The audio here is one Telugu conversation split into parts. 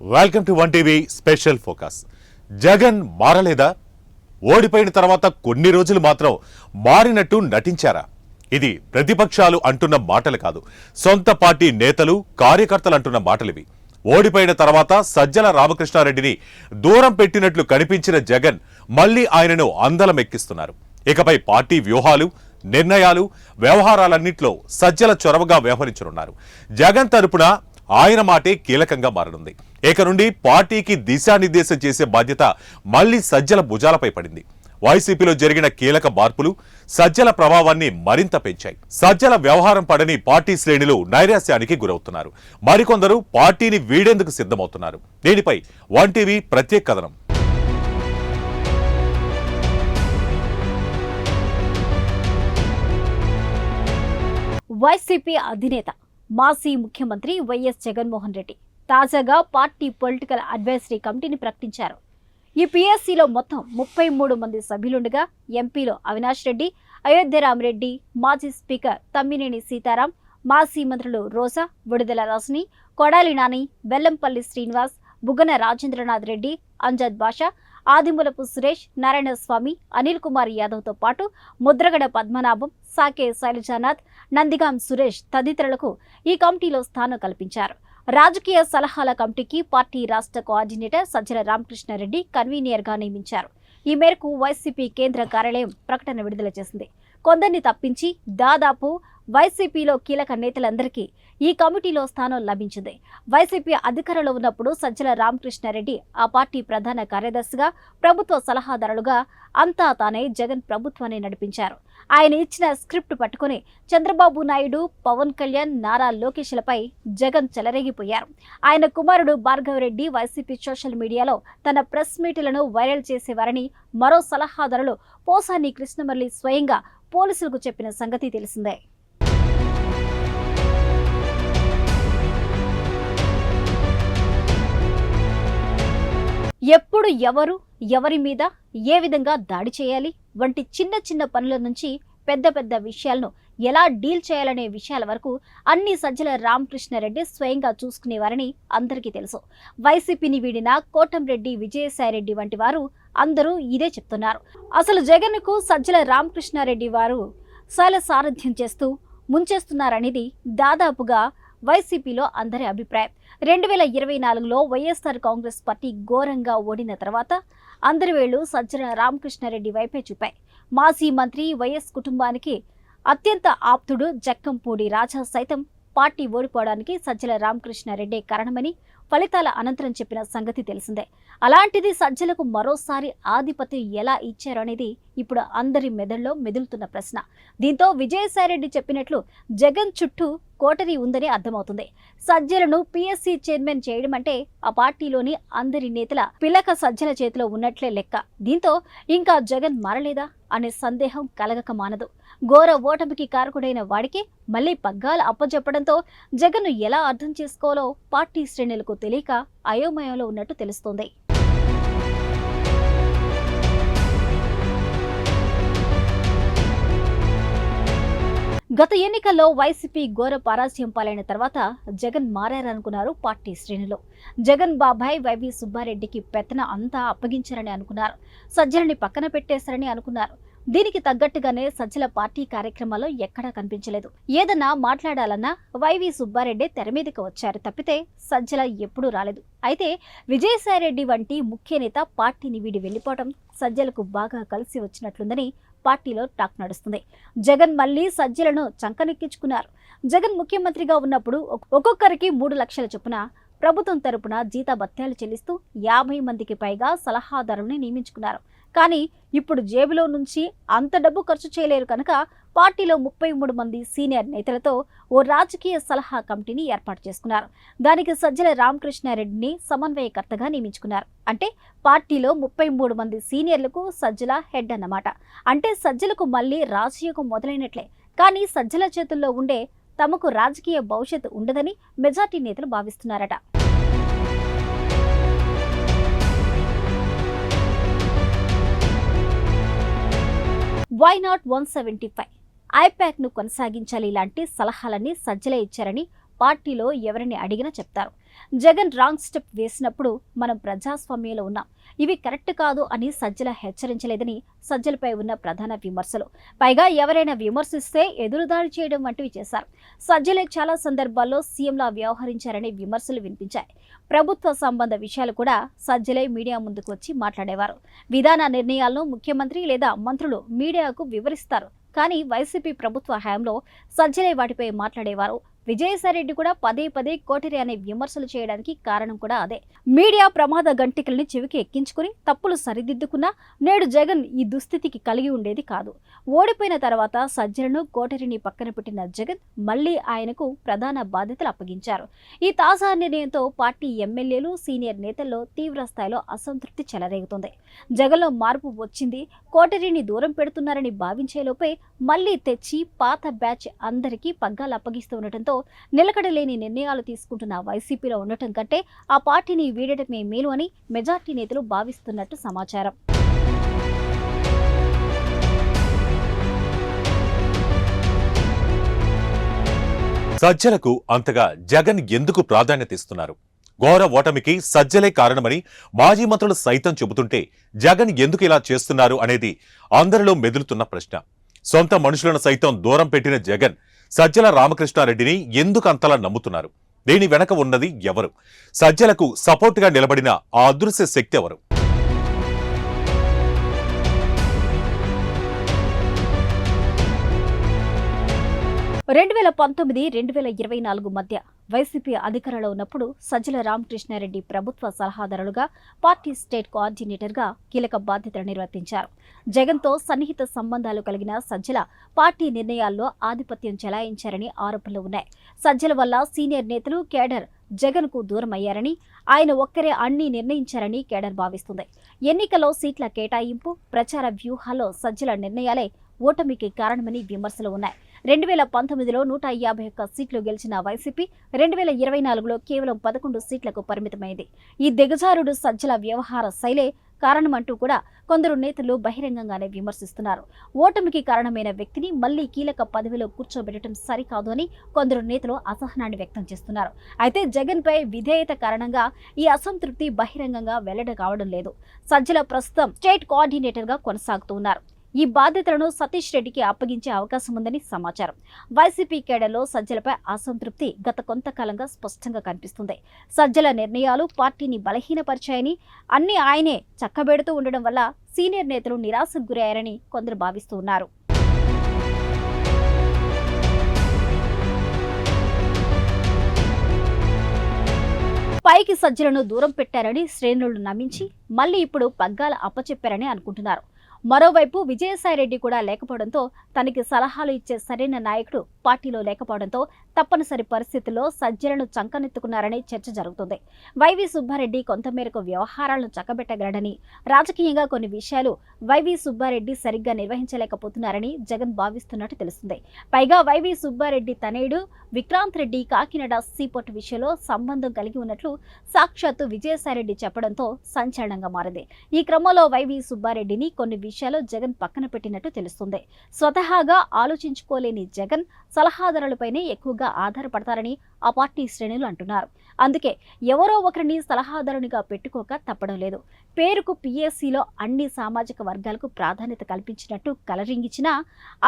Welcome to one TV special focus. Jagan మారలేదా? ఓడిపోయిన తర్వాత కొన్ని రోజులు మాత్రం మారినట్టు నటించారా? ఇది ప్రతిపక్షాలు అంటున్న మాటలు కాదు, సొంత పార్టీ నేతలు కార్యకర్తలు అంటున్న మాటలివి. ఓడిపోయిన తర్వాత సజ్జల రామకృష్ణారెడ్డిని దూరం పెట్టినట్లు కనిపించిన జగన్ మళ్లీ ఆయనను అందలం ఎక్కిస్తున్నారు. ఇకపై పార్టీ వ్యూహాలు, నిర్ణయాలు, వ్యవహారాలన్నింటిలో సజ్జల చొరవగా వ్యవహరించనున్నారు. జగన్ తరపున ఆయన మాటే కీలకంగా మారనుంది. ఇక నుండి పార్టీకి దిశానిర్దేశం చేసే బాధ్యత మళ్లీ సజ్జల భుజాలపై పడింది. వైసీపీలో జరిగిన కీలక మార్పులు సజ్జల ప్రభావాన్ని మరింత పెంచాయి. సజ్జల వ్యవహారం పడని పార్టీ శ్రేణులు నైరాశ్యానికి గురవుతున్నారు. మరికొందరు పార్టీని వీడేందుకు సిద్ధమవుతున్నారు. దీనిపై వన్ టీవీ ప్రత్యేక కథనం. వైసీపీ అధినేత మాజీ ముఖ్యమంత్రి వైఎస్ జగన్మోహన్ రెడ్డి తాజాగా పార్టీ పొలిటికల్ అడ్వైజరీ కమిటీని ప్రకటించారు. ఈ పీఎస్సీలో మొత్తం 33 మంది సభ్యులుండగా ఎంపీలో అవినాష్ రెడ్డి, అయోధ్య రామిరెడ్డి, మాజీ స్పీకర్ తమ్మినేని సీతారాం, మాజీ మంత్రులు రోజా, విడుదల రజని, కొడాలి నాని, బెల్లంపల్లి శ్రీనివాస్, బుగ్గన రాజేంద్రనాథ్ రెడ్డి, అంజద్ బాషా, ఆదిమూలపు సురేష్, నారాయణస్వామి, అనిల్ కుమార్ యాదవ్తో పాటు ముద్రగడ పద్మనాభం, సాకే శైలజానాథ్, నందిగాం సురేష్ తదితరులకు ఈ కమిటీలో స్థానం కల్పించారు. రాజకీయ సలహాల కమిటీకి పార్టీ రాష్ట్ర కోఆర్డినేటర్ సజ్జల రామకృష్ణారెడ్డి కన్వీనియర్గా నియమించారు. ఈ మేరకు వైసీపీ కేంద్ర కార్యాలయం ప్రకటన విడుదల చేసింది. కొందరిని తప్పించి దాదాపు వైసీపీలో కీలక నేతలందరికీ ఈ కమిటీలో స్థానం లభించింది. వైసీపీ అధికారంలో ఉన్నప్పుడు సజ్జల రామకృష్ణారెడ్డి ఆ పార్టీ ప్రధాన కార్యదర్శిగా, ప్రభుత్వ సలహాదారులుగా అంతా తానే జగన్ ప్రభుత్వాన్ని నడిపించారు. ఆయన ఇచ్చిన స్క్రిప్ట్ పట్టుకుని చంద్రబాబు నాయుడు, పవన్ కళ్యాణ్, నారా లోకేష్లపై జగన్ చెలరేగిపోయారు. ఆయన కుమారుడు భార్గవరెడ్డి వైసీపీ సోషల్ మీడియాలో తన ప్రెస్ మీట్లను వైరల్ చేసేవారని మరో సలహాదారులు పోసాని కృష్ణమురళి స్వయంగా పోలీసులకు చెప్పిన సంగతి తెలిసిందే. ఎప్పుడు ఎవరి మీద ఏ విధంగా దాడి చేయాలి వంటి చిన్న చిన్న పనుల నుంచి పెద్ద పెద్ద విషయాలను ఎలా డీల్ చేయాలనే విషయాల వరకు అన్ని సజ్జల రామకృష్ణారెడ్డి స్వయంగా చూసుకునేవారని అందరికీ తెలుసు. వైసీపీని వీడిన కోటంరెడ్డి, విజయసాయిరెడ్డి వంటి వారు అందరూ ఇదే చెప్తున్నారు. అసలు జగన్కు సజ్జల రామకృష్ణారెడ్డి వారు శైల సారథ్యం చేస్తూ ముంచేస్తున్నారనేది దాదాపుగా వైసీపీలో అందరి అభిప్రాయం. 2024లో వైఎస్ఆర్ కాంగ్రెస్ పార్టీ ఘోరంగా ఓడిన తర్వాత అందరి వేళ్లు సజ్జల రామకృష్ణారెడ్డి వైపే చూపాయి. మాజీ మంత్రి వైఎస్ కుటుంబానికి అత్యంత ఆప్తుడు జక్కంపూడి రాజా సైతం పార్టీ ఓడిపోవడానికి సజ్జల రామకృష్ణారెడ్డి కారణమని ఫలితాల అనంతరం చెప్పిన సంగతి తెలిసిందే. అలాంటిది సజ్జలకు మరోసారి ఆధిపత్యం ఎలా ఇచ్చారు అనేది ఇప్పుడు అందరి మెదడులో మెదులుతున్న ప్రశ్న. దీంతో విజయసాయిరెడ్డి చెప్పినట్లు జగన్ చుట్టూ కోటరీ ఉందని అర్థమవుతుంది. సజ్జలను పీఎస్సీ చైర్మన్ చేయడం అంటే ఆ పార్టీలోని అందరి నేతల పిలక సజ్జల చేతిలో ఉన్నట్లే లెక్క. దీంతో ఇంకా జగన్ మారలేదా అనే సందేహం కలగక మానదు. ఘోర ఓటమికి కారకుడైన వాడికి మళ్లీ పగ్గాలు అప్పచెప్పడంతో జగన్ను ఎలా అర్థం చేసుకోవాలో పార్టీ శ్రేణులకు తెలియక అయోమయంలో ఉన్నట్టు తెలుస్తోంది. గత ఎన్నికల్లో వైసీపీ ఘోర పరాజయం పాలైన తర్వాత జగన్ మారారనుకున్నారు పార్టీ శ్రేణులు. జగన్ బాబాయ్ వైవి సుబ్బారెడ్డికి పెత్తన అంతా అప్పగించారని అనుకున్నారు. సజ్జలని పక్కన పెట్టేశారని అనుకున్నారు. దీనికి తగ్గట్టుగానే సజ్జల పార్టీ కార్యక్రమాల్లో ఎక్కడా కనిపించలేదు. ఏదన్నా మాట్లాడాలన్నా వైవి సుబ్బారెడ్డి తెర మీదకి వచ్చారు తప్పితే సజ్జల ఎప్పుడూ రాలేదు. అయితే విజయసాయిరెడ్డి వంటి ముఖ్య నేత పార్టీని వీడి వెళ్లిపోవడం సజ్జలకు బాగా కలిసి వచ్చినట్లుందని పార్టీలో టాక్ నడుస్తుంది. జగన్ మళ్లీ సజ్జలను చంకనెక్కించుకున్నారు. జగన్ ముఖ్యమంత్రిగా ఉన్నప్పుడు ఒక్కొక్కరికి 3 లక్షల చొప్పున ప్రభుత్వం తరపున జీతభత్యాలు చెల్లిస్తూ 50 మందికి పైగా సలహాదారుల్ని నియమించుకున్నారు. కానీ ఇప్పుడు జేబులో నుంచి అంత డబ్బు ఖర్చు చేయలేరు కనుక పార్టీలో 33 మంది సీనియర్ నేతలతో ఓ రాజకీయ సలహా కమిటీని ఏర్పాటు చేసుకున్నారు. దానికి సజ్జల రామకృష్ణారెడ్డిని సమన్వయకర్తగా నియమించుకున్నారు. అంటే పార్టీలో 33 మంది సీనియర్లకు సజ్జల హెడ్ అన్నమాట. అంటే సజ్జలకు మళ్లీ రాజయోగం మొదలైనట్లే. కానీ సజ్జల చేతుల్లో ఉండే తమకు రాజకీయ భవిష్యత్తు ఉండదని మెజార్టీ నేతలు భావిస్తున్నారట. వై నాట్ 175 ఐపాక్ను కొనసాగించాలి లాంటి సలహాలన్నీ సజ్జలే ఇచ్చారని పార్టీలో ఎవరిని అడిగినా చెప్తారు. జగన్ రాంగ్ స్టెప్ వేసినప్పుడు మనం ప్రజాస్వామ్యంలో ఉన్నాం, ఇవి కరెక్ట్ కాదు అని సజ్జల హెచ్చరించలేదని సజ్జలపై ఉన్న ప్రధాన విమర్శలు. పైగా ఎవరైనా విమర్శిస్తే ఎదురుదాడి చేయడం వంటివి చేశారు. సజ్జలే చాలా సందర్భాల్లో సీఎంలా వ్యవహరించారనే విమర్శలు వినిపించాయి. ప్రభుత్వ సంబంధ విషయాలు కూడా సజ్జలే మీడియా ముందుకు వచ్చి మాట్లాడేవారు. విధాన నిర్ణయాలను ముఖ్యమంత్రి లేదా మంత్రులు మీడియాకు వివరిస్తారు. కానీ వైసీపీ ప్రభుత్వ హయాంలో సజ్జలే వాటిపై మాట్లాడేవారు. విజయసాయిరెడ్డి కూడా పదే పదే కోటరి అనే విమర్శలు చేయడానికి కారణం కూడా అదే. మీడియా ప్రమాద గంటికల్ని చెవికి ఎక్కించుకుని తప్పులు సరిదిద్దుకున్నా నేడు జగన్ ఈ దుస్థితికి కలిగి ఉండేది కాదు. ఓడిపోయిన తర్వాత సజ్జలను కోటరిని పక్కన పెట్టిన జగన్ మళ్లీ ఆయనకు ప్రధాన బాధ్యతలు అప్పగించారు. ఈ తాజా నిర్ణయంతో పార్టీ ఎమ్మెల్యేలు, సీనియర్ నేతల్లో తీవ్ర స్థాయిలో అసంతృప్తి చెలరేగుతుంది. జగన్లో మార్పు వచ్చింది, కోటరిని దూరం పెడుతున్నారని భావించేలోపే మళ్లీ తెచ్చి పాత బ్యాచ్ అందరికీ పగ్గాలు అప్పగిస్తుండటంతో నిలకడలేని నిర్ణయాలు తీసుకుంటున్న వైసీపీలో ఉండటం కంటే ఆ పార్టీని వీడటమే మేలు అని మెజార్టీ నేతలు భావిస్తున్నట్టు సమాచారం. సజ్జలకు అంతగా జగన్ ఎందుకు ప్రాధాన్యత ఇస్తున్నారు? ఘోర ఓటమికి సజ్జలే కారణమని మాజీ మంత్రులు సైతం చెబుతుంటే జగన్ ఎందుకు ఇలా చేస్తున్నారు అనేది అందరిలో మెదులుతున్న ప్రశ్న. సొంత మనుషులను సైతం దూరం పెట్టిన జగన్ సజ్జల రామకృష్ణారెడ్డిని ఎందుకు అంతలా నమ్ముతున్నారు? దీని వెనక ఉన్నది ఎవరు? సజ్జలకు సపోర్టుగా నిలబడిన ఆ అదృశ్య శక్తి ఎవరు? 2019-2024 మధ్య వైసీపీ అధికారంలో ఉన్నప్పుడు సజ్జల రామకృష్ణారెడ్డి ప్రభుత్వ సలహాదారులుగా, పార్టీ స్టేట్ కోఆర్డినేటర్గా కీలక బాధ్యతలు నిర్వర్తించారు. జగన్తో సన్నిహిత సంబంధాలు కలిగిన సజ్జల పార్టీ నిర్ణయాల్లో ఆధిపత్యం చెలాయించారని ఆరోపణలు ఉన్నాయి. సజ్జల వల్ల సీనియర్ నేతలు, కేడర్ జగన్కు దూరమయ్యారని, ఆయన ఒక్కరే అన్ని నిర్ణయించారని కేడర్ భావిస్తుంది. ఎన్నికల్లో సీట్ల కేటాయింపు, ప్రచార వ్యూహాల్లో సజ్జల నిర్ణయాలే ఓటమికి కారణమని విమర్శలు ఉన్నాయి. 2019లో 151 సీట్లు గెలిచిన వైసీపీ 2024లో కేవలం 11 సీట్లకు పరిమితమైంది. ఈ దిగజారుడు సజ్జల వ్యవహార శైలే కారణమంటూ కూడా కొందరు నేతలు బహిరంగంగానే విమర్శిస్తున్నారు. ఓటమికి కారణమైన వ్యక్తిని మళ్లీ కీలక పదవిలో కూర్చోబెట్టడం సరికాదు అని కొందరు నేతలు అసహనాన్ని వ్యక్తం చేస్తున్నారు. అయితే జగన్ పై విధేయత కారణంగా ఈ అసంతృప్తి బహిరంగంగా వెల్లడి కావడం లేదు. సజ్జల ప్రస్తుతం స్టేట్ కోఆర్డినేటర్ గా కొనసాగుతున్నారు. ఈ బాధ్యతలను సతీష్ రెడ్డికి అప్పగించే అవకాశం ఉందని సమాచారం. వైసీపీ కేడర్లో సజ్జలపై అసంతృప్తి గత కొంతకాలంగా స్పష్టంగా కనిపిస్తుంది. సజ్జల నిర్ణయాలు పార్టీని బలహీనపరిచాయని, అన్ని ఆయనే చక్కబెడుతూ ఉండడం వల్ల సీనియర్ నేతలు నిరాశకు గురయ్యారని కొందరు భావిస్తూ ఉన్నారు. పైకి సజ్జలను దూరం పెట్టారని శ్రేణులు నమ్మించి మళ్లీ ఇప్పుడు పగ్గాల అప్పచెప్పారని అనుకుంటున్నారు. మరోవైపు విజయసాయిరెడ్డి కూడా లేకపోవడంతో, తనకి సలహాలు ఇచ్చే సరైన నాయకుడు పార్టీలో లేకపోవడంతో తప్పనిసరి పరిస్థితుల్లో సజ్జలను చంకనెత్తుకున్నారనే చర్చ జరుగుతుంది. వైవి సుబ్బారెడ్డి కొంతమేరకు వ్యవహారాలను చక్కబెట్టగలడని, రాజకీయంగా కొన్ని విషయాలు వైవి సుబ్బారెడ్డి సరిగ్గా నిర్వహించలేకపోతున్నారని జగన్ భావిస్తున్నట్టు తెలుస్తుంది. పైగా వైవి సుబ్బారెడ్డి తనయుడు విక్రాంత్ రెడ్డి కాకినాడ సీపోర్టు విషయంలో సంబంధం కలిగి ఉన్నట్లు సాక్షాత్తు విజయసాయిరెడ్డి చెప్పడంతో సంచలనంగా మారింది. ఈ క్రమంలో వైవి సుబ్బారెడ్డిని కొన్ని విషయాలు జగన్ పక్కన పెట్టినట్టు తెలుస్తుంది. స్వతహాగా ఆలోచించుకోలేని జగన్ సలహాదారులపైనే ఎక్కువగా ఆధారపడతారని ఆ పార్టీ శ్రేణులు అంటున్నారు. అందుకే ఎవరో ఒకరిని సలహాదారునిగా పెట్టుకోక తప్పడం లేదు. పేరుకు పిఎస్సిలో అన్ని సామాజిక వర్గాలకు ప్రాధాన్యత కల్పించినట్టు కలరింగిచ్చినా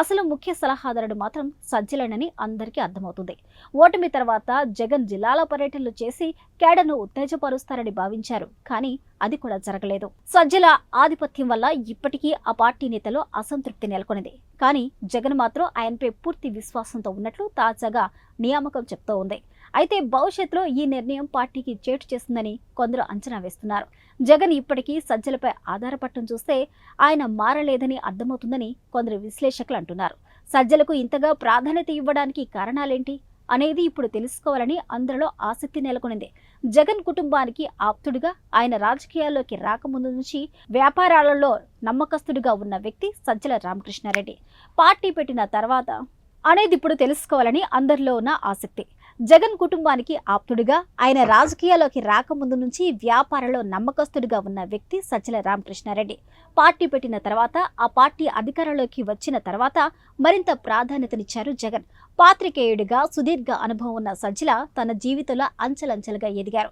అసలు ముఖ్య సలహాదారుడు మాత్రం సజ్జలేనని అందరికీ అర్థమవుతుంది. ఓటమి తర్వాత జగన్ జిల్లాల పర్యటనలు చేసి కేడర్ను ఉత్తేజపరుస్తారని భావించారు. కానీ అది కూడా జరగలేదు. సజ్జల ఆధిపత్యం వల్ల ఇప్పటికీ ఆ పార్టీ నేతలో అసంతృప్తి నెలకొనింది. కానీ జగన్ మాత్రం ఆయనపై పూర్తి విశ్వాసంతో ఉన్నట్లు తాజాగా నియామకం చెప్తూ ఉంది. అయితే భవిష్యత్తులో ఈ నిర్ణయం పార్టీకి చేటు చేస్తుందని కొందరు అంచనా వేస్తున్నారు. జగన్ ఇప్పటికీ సజ్జలపై ఆధారపడటం చూస్తే ఆయన మారలేదని అర్థమవుతుందని కొందరు విశ్లేషకులు అంటున్నారు. సజ్జలకు ఇంతగా ప్రాధాన్యత ఇవ్వడానికి కారణాలేంటి అనేది ఇప్పుడు తెలుసుకోవాలని అందరిలో ఆసక్తి నెలకొనింది. జగన్ కుటుంబానికి ఆప్తుడిగా, ఆయన రాజకీయాల్లోకి రాకముందు నుంచి వ్యాపారాలలో నమ్మకస్తుడిగా ఉన్న వ్యక్తి సజ్జల రామకృష్ణారెడ్డి. పార్టీ పెట్టిన తర్వాత అనేది ఇప్పుడు తెలుసుకోవాలని అందరిలో ఉన్న ఆసక్తి. జగన్ కుటుంబానికి ఆప్తుడిగా, ఆయన రాజకీయాల్లోకి రాకముందు నుంచి వ్యాపారంలో నమ్మకస్తుడిగా ఉన్న వ్యక్తి సజ్జల రామకృష్ణారెడ్డి. పార్టీ పెట్టిన తర్వాత, ఆ పార్టీ అధికారంలోకి వచ్చిన తర్వాత మరింత ప్రాధాన్యతనిచ్చారు జగన్. పాత్రికేయుడిగా సుదీర్ఘ అనుభవం ఉన్న సజ్జల తన జీవితంలో అంచెలంచెలుగా ఎదిగారు.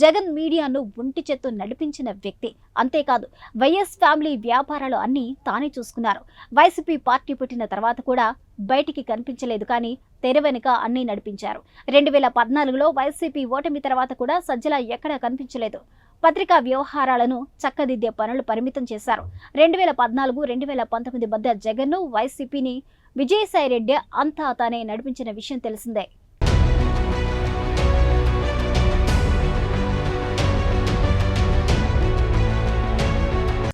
జగన్ మీడియాను ఒంటి చేత్తో నడిపించిన వ్యక్తి. అంతేకాదు, వైఎస్ ఫ్యామిలీ వ్యాపారాలు అన్నీ తానే చూసుకున్నారు. వైసీపీ పార్టీ పెట్టిన తర్వాత కూడా బయటికి కనిపించలేదు, కానీ తెర వెనుక అన్నీ నడిపించారు. 2014లో వైసీపీ ఓటమి తర్వాత కూడా సజ్జల ఎక్కడా కనిపించలేదు. పత్రికా వ్యవహారాలను చక్కదిద్దే పనులు పరిమితం చేశారు. 2014-2019 మధ్య జగన్ను, వైసీపీని విజయసాయిరెడ్డి అంతా తానే నడిపించిన విషయం తెలిసిందే.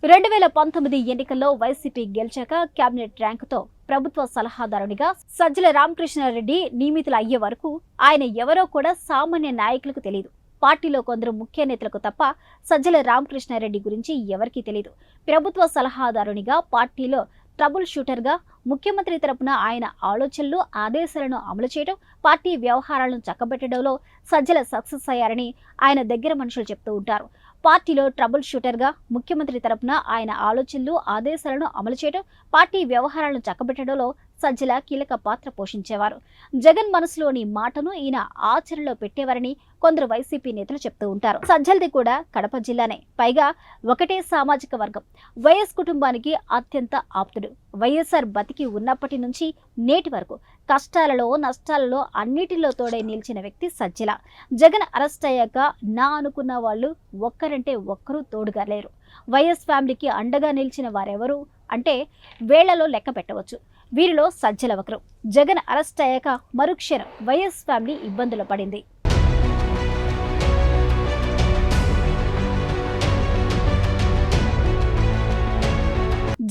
2019 ఎన్నికల్లో వైసీపీ గెలిచాక కేబినెట్ ర్యాంకుతో ప్రభుత్వ సలహాదారునిగా సజ్జల రామకృష్ణారెడ్డి నియమితులు అయ్యే వరకు ఆయన ఎవరో కూడా సామాన్య నాయకులకు తెలియదు. పార్టీలో కొందరు ముఖ్య నేతలకు తప్ప సజ్జల రామకృష్ణారెడ్డి గురించి ఎవరికీ తెలియదు. ప్రభుత్వ సలహాదారునిగా, పార్టీలో ట్రబుల్ షూటర్గా, ముఖ్యమంత్రి తరపున ఆయన ఆలోచనలు, ఆదేశాలను అమలు చేయడం, పార్టీ వ్యవహారాలను చక్కబెట్టడంలో సజ్జల సక్సెస్ అయ్యారని ఆయన దగ్గర మనుషులు చెప్తూ ఉంటారు. పార్టీలో ట్రబుల్ షూటర్గా, ముఖ్యమంత్రి తరపున ఆయన ఆలోచనలు, ఆదేశాలను అమలు చేయడం, పార్టీ వ్యవహారాలను చక్కబెట్టడంలో సజ్జల కీలక పాత్ర పోషించేవారు. జగన్ మనసులోని మాటను ఈయన ఆచరణలో పెట్టేవారని కొందరు వైసీపీ నేతలు చెప్తూ ఉంటారు. సజ్జలది కూడా కడప జిల్లానే, పైగా ఒకటే సామాజిక వర్గం. వైఎస్ కుటుంబానికి అత్యంత ఆప్తుడు. వైఎస్ఆర్ బతికి ఉన్నప్పటి నుంచి నేటి వరకు కష్టాలలో, నష్టాలలో అన్నిటిలో తోడే నిలిచిన వ్యక్తి సజ్జల. జగన్ అరెస్ట్ అయ్యాక నా అనుకున్న వాళ్ళు ఒక్కరంటే ఒక్కరూ తోడుగా లేరు. వైఎస్ ఫ్యామిలీకి అండగా నిలిచిన వారెవరు అంటే వేళ్లలో లెక్క పెట్టవచ్చు. వీరిలో సజ్జల ఒకరు. జగన్ అరెస్ట్ అయ్యాక మరుక్షణం వైఎస్ ఫ్యామిలీ ఇబ్బందులు పడింది.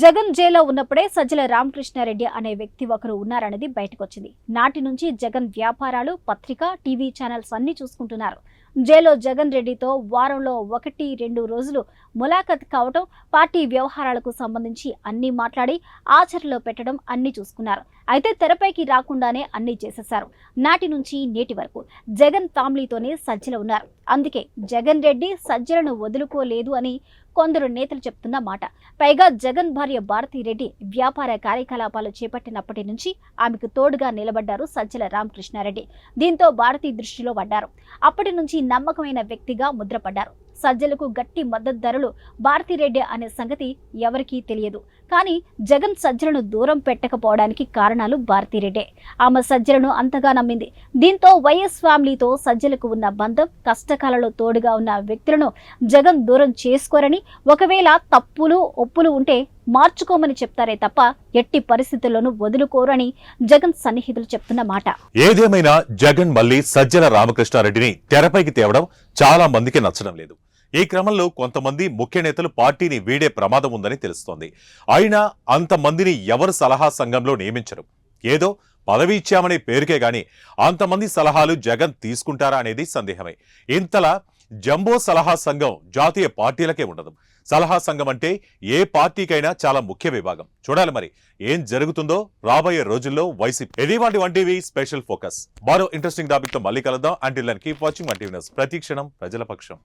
జగన్ జైల్లో ఉన్నప్పుడే సజ్జల రామకృష్ణారెడ్డి అనే వ్యక్తి ఒకరు ఉన్నారనేది బయటకొచ్చింది. నాటి నుంచి జగన్ వ్యాపారాలు, పత్రిక, టీవీ ఛానల్స్ అన్ని చూసుకుంటున్నారు. జైల్లో జగన్ రెడ్డితో వారంలో 1-2 రోజులు ములాఖత్ కావటం, పార్టీ వ్యవహారాలకు సంబంధించి అన్ని మాట్లాడి ఆచరణలో పెట్టడం అన్ని చూసుకున్నారు. అయితే తెరపైకి రాకుండానే అన్ని చేసేశారు. నాటి నుంచి నేటి వరకు జగన్ ఫ్యామిలీతోనే సజ్జల ఉన్నారు. అందుకే జగన్ రెడ్డి సజ్జలను వదులుకోలేదు అని కొందరు నేతలు చెప్తున్న మాట. పైగా జగన్ భార్య భారతిరెడ్డి వ్యాపార కార్యకలాపాలు చేపట్టినప్పటి నుంచి ఆమెకు తోడుగా నిలబడ్డారు సజ్జల రామకృష్ణారెడ్డి. దీంతో భారతి దృష్టిలో పడ్డారు. అప్పటి నుంచి నమ్మకమైన వ్యక్తిగా ముద్రపడ్డారు. సజ్జలకు గట్టి మద్దతుదారులు భారతిరెడ్డి అనే సంగతి ఎవరికీ తెలియదు. కానీ జగన్ సజ్జలను దూరం పెట్టకపోవడానికి కారణాలు భారతిరెడ్డే. ఆమె సజ్జలను అంతగా నమ్మింది. దీంతో వైఎస్ ఫ్యామిలీతో సజ్జలకు ఉన్న బంధం, కష్టకాలలో తోడుగా ఉన్న వ్యక్తులను జగన్ దూరం చేసుకోరని, ఒకవేళ తప్పులు ఒప్పులు ఉంటే మార్చుకోమని చెప్తారే తప్ప ఎట్టి పరిస్థితుల్లోనూ వదులుకోరని జగన్ సన్నిహితులు చెప్తున్న మాట. ఏదేమైనా జగన్ మళ్లీ సజ్జల రామకృష్ణారెడ్డిని తెరపైకి తేవడం చాలా మందికి నచ్చడం లేదు. ఈ క్రమంలో కొంతమంది ముఖ్య నేతలు పార్టీని వీడే ప్రమాదం ఉందని తెలుస్తోంది. అయినా అంతమందిని ఎవరు సలహా సంఘంలో నియమించరు. ఏదో పదవి ఇచ్చామనే పేరుకే గాని అంతమంది సలహాలు జగన్ తీసుకుంటారా అనేది సందేహమే. ఇంతలా జంబో సలహా సంఘం జాతీయ పార్టీలకే ఉండదు. సలహా సంఘం అంటే ఏ పార్టీకైనా చాలా ముఖ్య విభాగం. చూడాలి మరి ఏం జరుగుతుందో రాబోయే రోజుల్లో వైసీపీ. ఇది వంటివి స్పెషల్ ఫోకస్. మరో ఇంట్రెస్టింగ్ టాపిక్ తో మళ్ళీ కలుద్దాం. Until then keep watching one TV news. ప్రతి క్షణం ప్రజల పక్షం.